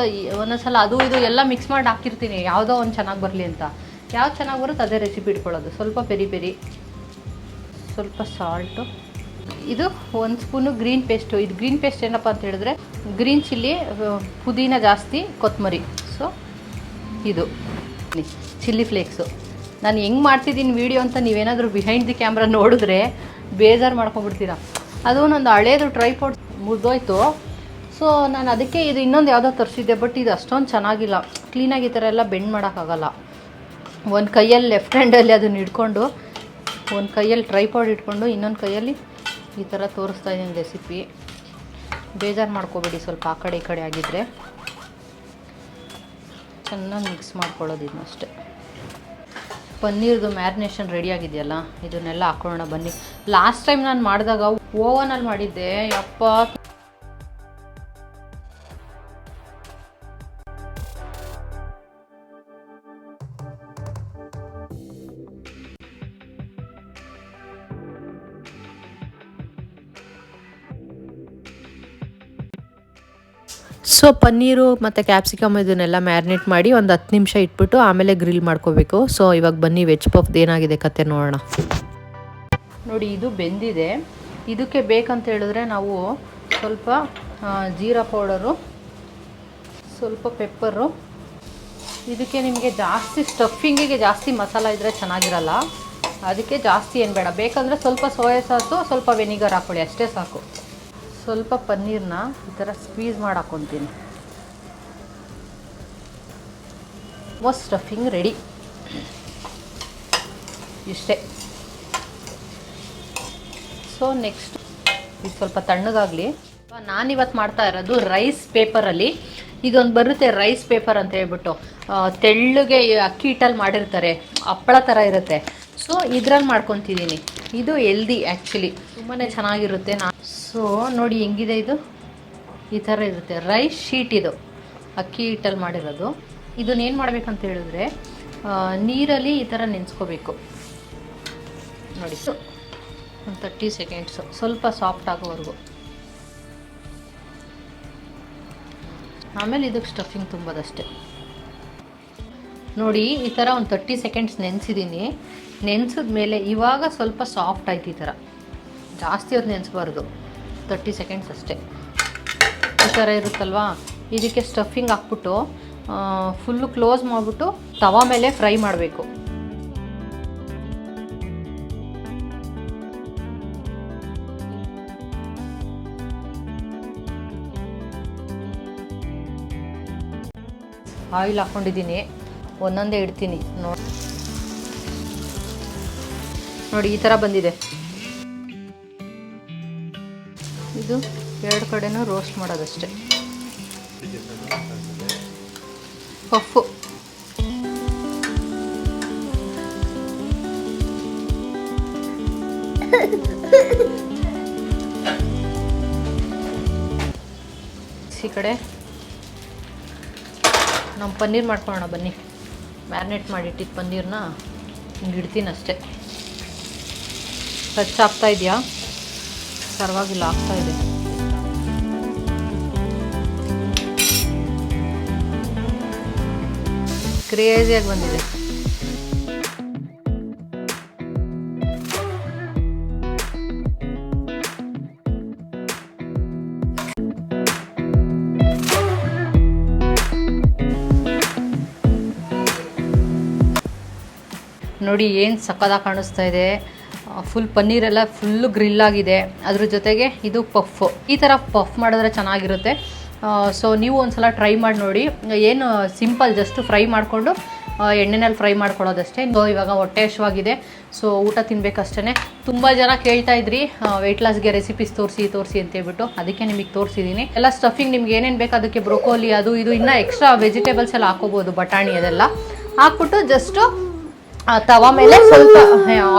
ಒಂದೊಂದ್ಸಲ ಅದು ಇದು ಎಲ್ಲ ಮಿಕ್ಸ್ ಮಾಡಿ ಹಾಕಿರ್ತೀನಿ, ಯಾವುದೋ ಒಂದು ಚೆನ್ನಾಗಿ ಬರಲಿ ಅಂತ. ಯಾವ್ದು ಚೆನ್ನಾಗಿ ಬರುತ್ತೆ ಅದೇ ರೆಸಿಪಿ ಇಟ್ಕೊಳ್ಳೋದು. ಸ್ವಲ್ಪ ಪೆರಿ, ಸ್ವಲ್ಪ ಸಾಲ್ಟು. ಇದು 1 ಸ್ಪೂನು ಗ್ರೀನ್ ಪೇಸ್ಟು. ಇದು ಗ್ರೀನ್ ಪೇಸ್ಟ್ ಏನಪ್ಪ ಅಂತ ಹೇಳಿದ್ರೆ ಗ್ರೀನ್ ಚಿಲ್ಲಿ, ಪುದೀನ ಜಾಸ್ತಿ, ಕೊತ್ತಂಬರಿ. ಸೊ ಇದು ಚಿಲ್ಲಿ ಫ್ಲೇಕ್ಸು. ನಾನು ಹೆಂಗೆ ಮಾಡ್ತಿದ್ದೀನಿ ವೀಡಿಯೋ ಅಂತ ನೀವೇನಾದರೂ ಬಿಹೈಂಡ್ ದಿ ಕ್ಯಾಮ್ರಾ ನೋಡಿದ್ರೆ ಬೇಜಾರು ಮಾಡ್ಕೊಂಡ್ಬಿಡ್ತೀರಾ. ಅದು ನಂದು ಹಳೇದು ಟ್ರೈಪಾಡ್ ಮುರಿದೋಯ್ತು. ಸೊ ನಾನು ಅದಕ್ಕೆ ಇದು ಇನ್ನೊಂದು ಯಾವುದೋ ತರಿಸಿದ್ದೆ. ಬಟ್ ಇದು ಅಷ್ಟೊಂದು ಚೆನ್ನಾಗಿಲ್ಲ. ಕ್ಲೀನಾಗಿ ಈ ಥರ ಎಲ್ಲ ಬೆಂಡ್ ಮಾಡೋಕ್ಕಾಗಲ್ಲ. ಒಂದು ಕೈಯಲ್ಲಿ ಲೆಫ್ಟ್ ಹ್ಯಾಂಡಲ್ಲಿ ಅದನ್ನು ಹಿಡ್ಕೊಂಡು, ಒಂದು ಕೈಯಲ್ಲಿ ಟ್ರೈಪಾಡ್ ಇಟ್ಕೊಂಡು, ಇನ್ನೊಂದು ಕೈಯಲ್ಲಿ ಈ ಥರ ತೋರಿಸ್ತಾ ಇದ್ದೀನಿ ರೆಸಿಪಿ. ಬೇಜಾರು ಮಾಡ್ಕೋಬೇಡಿ ಸ್ವಲ್ಪ ಆ ಕಡೆ ಈ ಕಡೆ ಆಗಿದ್ದರೆ. ಚೆನ್ನಾಗಿ ಮಿಕ್ಸ್ ಮಾಡ್ಕೊಳ್ಳೋದು ಇದನ್ನಷ್ಟೇ. ಪನ್ನೀರ್ದು ಮ್ಯಾರಿನೇಷನ್ ರೆಡಿಯಾಗಿದೆಯಲ್ಲ, ಇದನ್ನೆಲ್ಲ ಹಾಕೊಳ್ಳೋಣ ಬನ್ನಿ. ಲಾಸ್ಟ್ ಟೈಮ್ ನಾನು ಮಾಡಿದಾಗ ಓವನಲ್ಲಿ ಮಾಡಿದ್ದೆ. ಯಪ್ಪ, ಸೊ ಪನ್ನೀರು ಮತ್ತು ಕ್ಯಾಪ್ಸಿಕಮ್ ಇದನ್ನೆಲ್ಲ ಮ್ಯಾರಿನೇಟ್ ಮಾಡಿ ಒಂದು 10 ನಿಮಿಷ ಇಟ್ಬಿಟ್ಟು ಆಮೇಲೆ ಗ್ರಿಲ್ ಮಾಡ್ಕೋಬೇಕು. ಸೊ ಇವಾಗ ಬನ್ನಿ ವೆಜ್ ಪಫ್ದು ಏನಾಗಿದೆ ಕತೆ ನೋಡೋಣ. ನೋಡಿ ಇದು ಬೆಂದಿದೆ. ಇದಕ್ಕೆ ಬೇಕಂತ ಹೇಳಿದ್ರೆ ನಾವು ಸ್ವಲ್ಪ ಜೀರಾ ಪೌಡರು, ಸ್ವಲ್ಪ ಪೆಪ್ಪರು. ಇದಕ್ಕೆ ನಿಮಗೆ ಜಾಸ್ತಿ ಸ್ಟಫಿಂಗಿಗೆ ಜಾಸ್ತಿ ಮಸಾಲ ಇದ್ದರೆ ಚೆನ್ನಾಗಿರಲ್ಲ, ಅದಕ್ಕೆ ಜಾಸ್ತಿ ಏನು ಬೇಡ. ಬೇಕಂದರೆ ಸ್ವಲ್ಪ ಸೋಯಾ ಸಾಸು, ಸ್ವಲ್ಪ ವೆನಿಗರ್ ಹಾಕ್ಕೊಳ್ಳಿ, ಅಷ್ಟೇ ಸಾಕು. ಸ್ವಲ್ಪ ಪನ್ನೀರನ್ನ ಈ ಥರ ಸ್ಕ್ವೀಸ್ ಮಾಡಿ ಹಾಕ್ಕೊತೀನಿ. Most stuffing ready. ಇಷ್ಟೇ. ಸೊ ನೆಕ್ಸ್ಟ್ ಇದು ಸ್ವಲ್ಪ ತಣ್ಣಗಾಗಲಿ. ನಾನಿವತ್ತು ಮಾಡ್ತಾ ಇರೋದು ರೈಸ್ ಪೇಪರಲ್ಲಿ. ಇದೊಂದು ಬರುತ್ತೆ ರೈಸ್ ಪೇಪರ್ ಅಂತ ಹೇಳ್ಬಿಟ್ಟು, ತೆಳ್ಳಗೆ ಅಕ್ಕಿ ಹಿಟ್ಟಲ್ಲಿ ಮಾಡಿರ್ತಾರೆ, ಹಪ್ಪಳ ಥರ ಇರುತ್ತೆ. ಸೊ ಇದ್ರಲ್ಲಿ ಮಾಡ್ಕೊತಿದ್ದೀನಿ. ಇದು ಹೆಲ್ದಿ ಆ್ಯಕ್ಚುಲಿ, ತುಂಬಾ ಚೆನ್ನಾಗಿರುತ್ತೆ. ಸೊ ನೋಡಿ ಹೆಂಗಿದೆ ಇದು, ಈ ಥರ ಇರುತ್ತೆ. ರೈಸ್ ಶೀಟ್ ಇದು, ಅಕ್ಕಿ ಹಿಟ್ಟಲ್ಲಿ ಮಾಡಿರೋದು. ಇದನ್ನೇನು ಮಾಡಬೇಕಂತ ಹೇಳಿದ್ರೆ ನೀರಲ್ಲಿ ಈ ಥರ ನೆನೆಸ್ಕೋಬೇಕು ನೋಡಿ. ಒಂದು 30 ಸೆಕೆಂಡ್ಸು, ಸ್ವಲ್ಪ ಸಾಫ್ಟ್ ಆಗೋವರೆಗೂ. ಆಮೇಲೆ ಇದಕ್ಕೆ ಸ್ಟಫಿಂಗ್ ತುಂಬೋದಷ್ಟೇ. ನೋಡಿ ಈ ಥರ ಒಂದು 30 ಸೆಕೆಂಡ್ಸ್ ನೆನೆಸಿದ್ದೀನಿ. ನೆನೆಸಿದ ಮೇಲೆ ಇವಾಗ ಸ್ವಲ್ಪ ಸಾಫ್ಟ್ ಆಯ್ತು. ಈ ಥರ ಜಾಸ್ತಿ ಹೊತ್ತು ನೆನೆಸ್ಬಾರ್ದು, 30 ಸೆಕೆಂಡ್ಸ್ ಅಷ್ಟೇ. ಈ ಥರ ಇರುತ್ತಲ್ವಾ, ಇದಕ್ಕೆ ಸ್ಟಫಿಂಗ್ ಹಾಕ್ಬಿಟ್ಟು ಫುಲ್ಲು ಕ್ಲೋಸ್ ಮಾಡಿಬಿಟ್ಟು ತವಾ ಮೇಲೆ ಫ್ರೈ ಮಾಡಬೇಕು. ಆಯಿಲ್ ಹಾಕ್ಕೊಂಡಿದ್ದೀನಿ, ಒಂದೊಂದೇ ಇಡ್ತೀನಿ. ನೋಡಿ ಈ ಥರ ಬಂದಿದೆ. ಇದು 2 ಕಡೆನೂ ರೋಸ್ಟ್ ಮಾಡೋದಷ್ಟೇ. ಪಫು ಈ ಕಡೆ ನಾವು ಪನ್ನೀರ್ ಮಾಡ್ಕೊಳ್ಳೋಣ ಬನ್ನಿ. ಮ್ಯಾರಿನೇಟ್ ಮಾಡಿಟ್ಟಿದ್ದು ಪನ್ನೀರನ್ನ ಹಿಂಗೆ ಇಡ್ತೀನಿ ಅಷ್ಟೇ. ಟಚ್ ಆಗ್ತಾ ಇದೆಯಾ? ಪರವಾಗಿಲ್ಲ, ಆಗ್ತಾ ಇದೆ. ಕ್ರೇಜಿಯಾಗಿ ಬಂದಿದೆ. ನೋಡಿ ಏನು ಸಕ್ಕದಾಗಿ ಕಾಣಿಸ್ತಾ ಇದೆ. ಫುಲ್ ಪನ್ನೀರೆಲ್ಲ ಫುಲ್ಲು ಗ್ರಿಲ್ ಆಗಿದೆ. ಅದ್ರ ಜೊತೆಗೆ ಇದು ಪಫ್. ಈ ಥರ ಪಫ್ ಮಾಡಿದ್ರೆ ಚೆನ್ನಾಗಿರುತ್ತೆ. ಸೊ ನೀವು ಒಂದ್ಸಲ ಟ್ರೈ ಮಾಡಿ ನೋಡಿ. ಏನು ಸಿಂಪಲ್, ಜಸ್ಟ್ ಫ್ರೈ ಮಾಡಿಕೊಂಡು ಎಣ್ಣೆನಲ್ಲಿ ಫ್ರೈ ಮಾಡ್ಕೊಳ್ಳೋದಷ್ಟೇ. ಇವಾಗ ಹೊಟ್ಟೆ ಹಶ್ವಾಗಿದೆ, ಸೊ ಊಟ ತಿನ್ಬೇಕಷ್ಟೇ. ತುಂಬ ಜನ ಕೇಳ್ತಾ ಇದ್ರಿ ವೆಯ್ಟ್ ಲಾಸ್ಗೆ ರೆಸಿಪೀಸ್ ತೋರಿಸಿ ಅಂತೇಳ್ಬಿಟ್ಟು, ಅದಕ್ಕೆ ನಿಮಗೆ ತೋರಿಸಿದ್ದೀನಿ. ಎಲ್ಲ ಸ್ಟಫಿಂಗ್ ನಿಮ್ಗೆ ಏನೇನು ಬೇಕು ಅದಕ್ಕೆ ಬ್ರೊಕೋಲಿ ಅದು ಇದು ಇನ್ನೂ ಎಕ್ಸ್ಟ್ರಾ ವೆಜಿಟೇಬಲ್ಸ್ ಎಲ್ಲ ಹಾಕೋಬೋದು, ಬಟಾಣಿ ಅದೆಲ್ಲ ಹಾಕ್ಬಿಟ್ಟು ಜಸ್ಟು ತವಾ ಮೇಲೆ ಸ್ವಲ್ಪ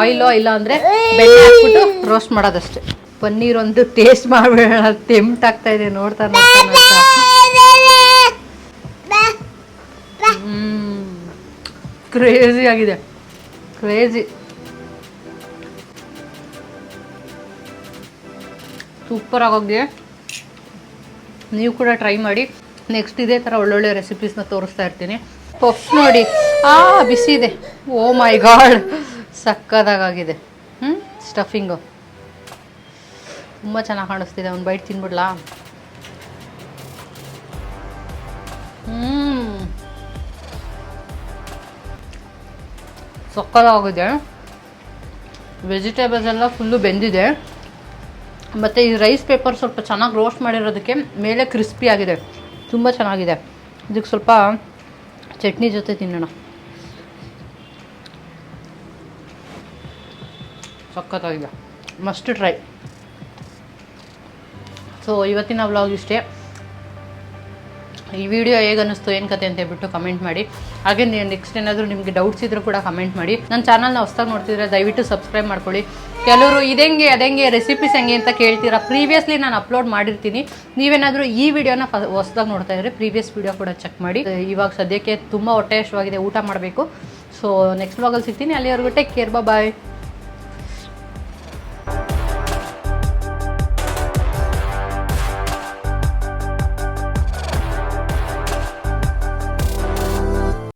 ಆಯಿಲೋ ಇಲ್ಲ ಅಂದರೆ ಬೆಣ್ಣೆ ಹಾಕ್ಬಿಟ್ಟು ರೋಸ್ಟ್ ಮಾಡೋದಷ್ಟೇ. ಪನ್ನೀರ್ ಒಂದು ಟೇಸ್ಟ್ ಮಾಡಬೇಡ, ಟೆಂಪ್ಟ್ ಆಗ್ತಾ ಇದೆ ನೋಡ್ತಾ. ಕ್ರೇಜಿ ಆಗಿದೆ, ಕ್ರೇಜಿ, ಸೂಪರ್ ಆಗೋಗಿದೆ. ನೀವು ಕೂಡ ಟ್ರೈ ಮಾಡಿ. ನೆಕ್ಸ್ಟ್ ಇದೇ ಥರ ಒಳ್ಳೊಳ್ಳೆ ರೆಸಿಪೀಸ್ನ ತೋರಿಸ್ತಾ ಇರ್ತೀನಿ. ಪಫ್ ನೋಡಿ, ಬಿಸಿ ಇದೆ. ಓ ಮೈ ಗಾಡ್, ಸಕ್ಕದಾಗಿದೆ. ಸ್ಟಫಿಂಗು ತುಂಬ ಚೆನ್ನಾಗಿ ಕಾಣಿಸ್ತಿದೆ. ಒಂದು ಬೈಟ್ ತಿನ್ಬಿಡ್ಲಾ? ಸಕ್ಕದಾಗಿದೆ. ವೆಜಿಟೇಬಲ್ಸ್ ಎಲ್ಲ ಫುಲ್ಲು ಬೆಂದಿದೆ. ಮತ್ತು ಈ ರೈಸ್ ಪೇಪರ್ ಸ್ವಲ್ಪ ಚೆನ್ನಾಗಿ ರೋಸ್ಟ್ ಮಾಡಿರೋದಕ್ಕೆ ಮೇಲೆ ಕ್ರಿಸ್ಪಿ ಆಗಿದೆ, ತುಂಬ ಚೆನ್ನಾಗಿದೆ. ಇದಕ್ಕೆ ಸ್ವಲ್ಪ ಚಟ್ನಿ ಜೊತೆ ತಿನ್ನೋಣ. ಸಕ್ಕತ್ತಾಗಿದೆ, ಮಸ್ಟ್ ಟ್ರೈ. ಸೊ ಇವತ್ತಿನ ವ್ಲಾಗ್ ಇಷ್ಟೇ. ಈ ವಿಡಿಯೋ ಹೇಗೆ ಅನ್ನಿಸ್ತು, ಏನು ಕತೆ ಅಂತ ಹೇಳ್ಬಿಟ್ಟು ಕಮೆಂಟ್ ಮಾಡಿ. ಹಾಗೆ ನೆಕ್ಸ್ಟ್ ಏನಾದರೂ ನಿಮಗೆ ಡೌಟ್ಸ್ ಇದ್ದರೂ ಕೂಡ ಕಮೆಂಟ್ ಮಾಡಿ. ನನ್ನ ಚಾನಲ್ನ ಹೊಸ್ದಾಗಿ ನೋಡ್ತಿದ್ರೆ ದಯವಿಟ್ಟು ಸಬ್ಸ್ಕ್ರೈಬ್ ಮಾಡ್ಕೊಳ್ಳಿ. ಕೆಲವರು ಇದಂಗೆ ಅದಂಗೆ ರೆಸಿಪೀಸ್ ಹೆಂಗೆ ಅಂತ ಕೇಳ್ತೀರಾ. ಪ್ರೀವಿಯಸ್ಲಿ ನಾನು ಅಪ್ಲೋಡ್ ಮಾಡಿರ್ತೀನಿ. ನೀವೇನಾದರೂ ಈ ವಿಡಿಯೋನ ಹೊಸ್ದಾಗಿ ನೋಡ್ತಾ ಇದ್ದರೆ ಪ್ರೀವಿಯಸ್ ವಿಡಿಯೋ ಕೂಡ ಚೆಕ್ ಮಾಡಿ. ಇವಾಗ ಸದ್ಯಕ್ಕೆ ತುಂಬ ಹೊಟ್ಟೆ ಹಶ್ವಾಗಿದೆ, ಊಟ ಮಾಡಬೇಕು. ಸೊ ನೆಕ್ಸ್ಟ್ ವ್ಲಾಗಲ್ಲಿ ಸಿಗ್ತೀನಿ. ಅಲ್ಲಿವರೆಗೂ ಟೇಕ್ ಕೇರ್, ಬಾಯ್.